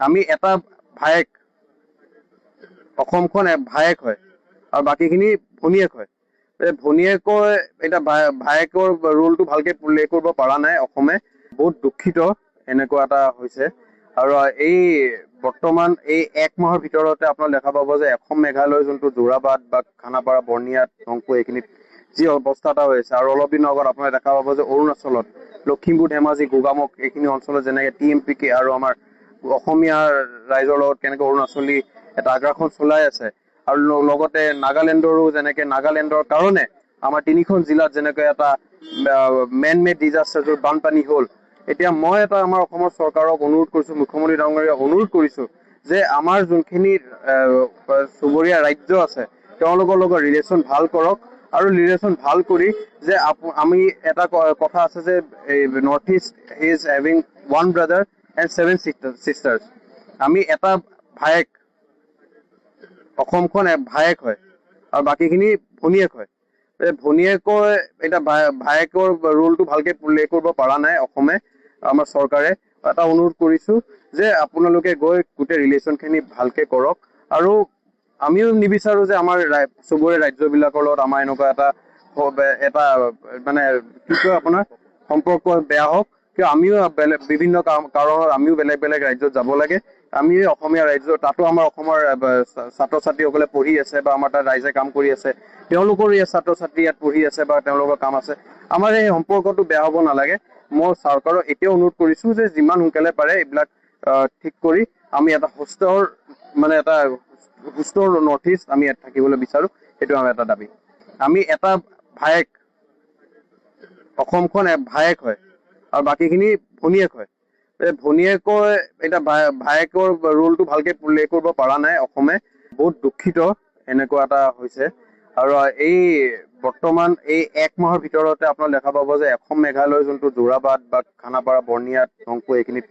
আমি এটা ভায়েক, অসমখন ভায়েক হয় আৰু বাকীখিনি ভনীয়েক হয়। ভনীয়েকৰ এতিয়া ভায়েকৰ ৰোলটো ভালকে প্লে কৰিব পৰা নাই অসমে, বহুত দুখিত এনেকুৱা এটা হৈছে। আৰু এই বৰ্তমান এই 1 মাহৰ ভিতৰতে আপোনাৰ দেখা পাব যে অসম মেঘালয় যোনটো যোৰাবাট বা খানাপাৰা বৰ্ণিয়াত ধংকু এইখিনিত যি অৱস্থা এটা হৈ আছে, আৰু অলপ দিনৰ আগত আপোনাৰ দেখা পাব যে অৰুণাচলত লখিমপুৰ ধেমাজি গোগামুখ এইখিনি অঞ্চলত যেনেকে TMPK আৰু আমাৰ অসমীয়া ৰাইজৰ লগত কেনেকে অৰুণাচলী এটা আগ্ৰাসন চলাই আছে, আৰু লগতে নাগালেণ্ডৰো যেনেকে নাগালেণ্ডৰ কাৰণে আমাৰ 3খন জিলাত যেনেকে এটা মেন মেড ডিজাষ্টাৰ য'ত বানপানী হ'ল। এতিয়া মই এটা আমাৰ অসমৰ চৰকাৰক অনুৰোধ কৰিছো, মুখ্যমন্ত্ৰী ডাঙৰীয়াক অনুৰোধ কৰিছো যে আমাৰ যোনখিনি চুবুৰীয়া ৰাজ্য আছে তেওঁলোকৰ লগত ৰিলেশ্যন ভাল কৰক, আৰু ৰিলেশ্যন ভাল কৰি যে আমি এটা কথা আছে যে north east is having 1 brother and 7 sisters। আমি এটা ভায়েক, অসমখন ভায়েক হয় আৰু বাকীখিনি ভনীয়েক হয়। ভনীয়েকৰ এতিয়া ভায়েকৰ ৰোলটো ভালকে প্লে কৰিব পৰা নাই অসমে, আমাৰ চৰকাৰে। এটা অনুৰোধ কৰিছো যে আপোনালোকে গৈ গোটেই ৰিলেশ্যনখিনি ভালকে কৰক, আৰু আমিও নিবিচাৰো যে আমাৰ চুবুৰীয়া ৰাজ্যবিলাকৰ লগত আমাৰ এনেকুৱা এটা মানে কি কয় আপোনাৰ সম্পৰ্ক বেয়া হওক। কিয় আমিও বিভিন্ন কাৰণত আমিও বেলেগ বেলেগ ৰাজ্যত যাব লাগে। আমি অসমীয়া ৰাজ্য, তাতো আমাৰ অসমৰ ছাত্ৰ ছাত্ৰীসকলে পঢ়ি আছে বা আমাৰ তাত ৰাইজে কাম কৰি আছে, তেওঁলোকৰো ইয়াত ছাত্ৰ ছাত্ৰী ইয়াত পঢ়ি আছে বা তেওঁলোকৰ কাম আছে। আমাৰ এই সম্পৰ্কটো বেয়া হ'ব নালাগে। মই চৰকাৰক এতিয়াও অনুৰোধ কৰিছো যে যিমান সোনকালে পাৰে এইবিলাক ঠিক কৰি আমি এটা সুস্থ নৰ্থ ইষ্ট আমি ইয়াত থাকিবলৈ বিচাৰো, সেইটো আমাৰ এটা দাবী। আমি এটা ভায়েক, অসমখন ভায়েক হয় আৰু বাকীখিনি ভনীয়েক হয়। ভনীয়েকৰ এতিয়া ভায়েকৰ ৰোলটো ভালকে প্লে কৰিব পৰা নাই অসমে, বহুত দুখিত এনেকুৱা এটা হৈছে। আৰু এই বৰ্তমান এই 1 মাহৰ ভিতৰতে আপোনাৰ দেখা পাব যে অসম মেঘালয় যোনটো যোৰাবাট বা খানাপাৰা বৰ্ণিয়াত ধংকু এইখিনিত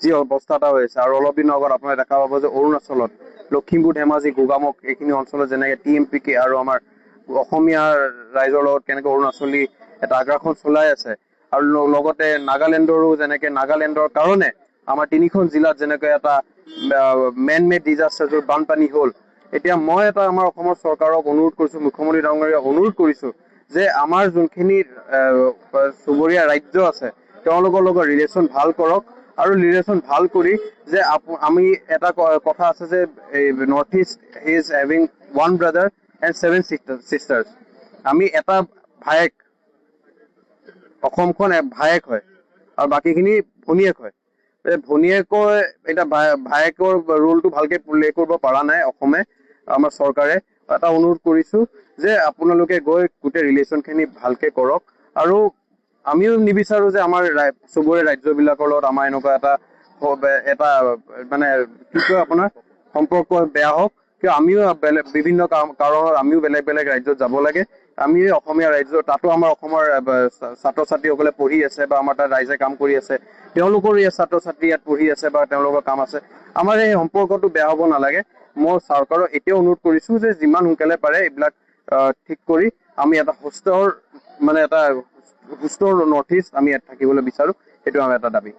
যি অৱস্থা এটা হৈ আছে, আৰু অলপ দিনৰ আগত আপোনাৰ দেখা পাব যে অৰুণাচলত লখিমপুৰ ধেমাজি গোগামুখ এইখিনি অঞ্চলত যেনেকে TMPK আৰু আমাৰ অসমীয়া ৰাইজৰ লগত কেনেকে অৰুণাচলী এটা আগ্ৰাসন চলাই আছে, আৰু লগতে নাগালেণ্ডৰো যেনেকে নাগালেণ্ডৰ কাৰণে আমাৰ 3খন জিলাত যেনেকে এটা মেন মেড ডিজাষ্টাৰ য'ত বানপানী হ'ল। এতিয়া মই এটা আমাৰ অসমৰ চৰকাৰক অনুৰোধ কৰিছো, মুখ্যমন্ত্ৰী ডাঙৰীয়াক অনুৰোধ কৰিছো যে আমাৰ যোনখিনি চুবুৰীয়া ৰাজ্য আছে তেওঁলোকৰ লগত ৰিলেশ্যন ভাল কৰক, আৰু ৰিলেশ্যন ভাল কৰি যে আমি এটা কথা আছে যে north east is having 1 brother and 7 sisters। আমি এটা ভায়েক, অসমখন ভায়েক হয় আৰু বাকীখিনি ভনীয়েক হয়। ভনীয়েকৰ এতিয়া ভায়েকৰ ৰোলটো ভালকে প্লে কৰিব পৰা নাই অসমে, আমাৰ চৰকাৰে। এটা অনুৰোধ কৰিছো যে আপোনালোকে গৈ গোটেই ৰিলেশ্যনখিনি ভালকে কৰক, আৰু আমিও নিবিচাৰো যে আমাৰ চুবুৰীয়া ৰাজ্যবিলাকৰ লগত আমাৰ এনেকুৱা এটা মানে কি কয় আপোনাৰ সম্পৰ্ক বেয়া হওক। কিয় আমিও বিভিন্ন কাৰণত আমিও বেলেগ বেলেগ ৰাজ্যত যাব লাগে। আমি অসমীয়া ৰাজ্য, তাতো আমাৰ অসমৰ ছাত্ৰ ছাত্ৰীসকলে পঢ়ি আছে বা আমাৰ তাত ৰাইজে কাম কৰি আছে, তেওঁলোকৰো ইয়াত ছাত্ৰ ছাত্ৰী ইয়াত পঢ়ি আছে বা তেওঁলোকৰ কাম আছে। আমাৰ এই সম্পৰ্কটো বেয়া হ'ব নালাগে। মই চৰকাৰক এতিয়াও অনুৰোধ কৰিছো যে যিমান সোনকালে পাৰে এইবিলাক ঠিক কৰি আমি এটা সুস্থ নৰ্থ ইষ্ট আমি ইয়াত থাকিবলৈ বিচাৰো, সেইটো আমাৰ এটা দাবী।